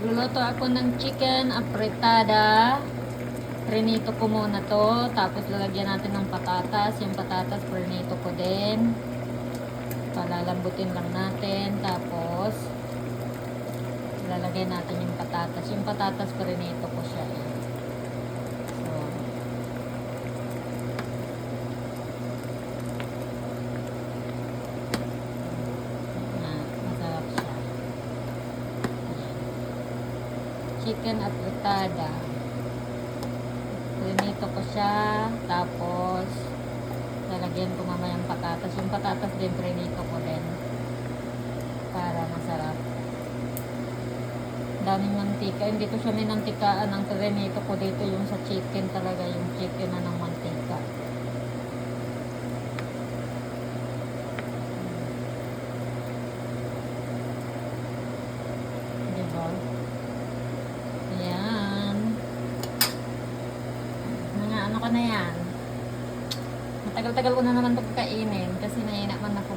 Magluluto ako ng chicken apretada. Prinito ko muna to. Tapos lalagyan natin ng patatas. Yung patatas prinito ko din. Palalambutin lang natin. Tapos lalagyan natin yung patatas. Yung patatas prinito ko siya. So, masarap siya. Chicken apretada. Prinito ko siya. Tapos lalagyan ko mamaya yung patatas. Yung patatas din prinito ko din. Para masarap. Daming mantika. Hindi ko siya minantikaan. Ang prinito ko dito yung sa chicken talaga. Yung chicken na ng mantika. Diba? Ayan. Mga ano ka na yan. Matagal-tagal ko na naman ito kainin kasi nainak man ako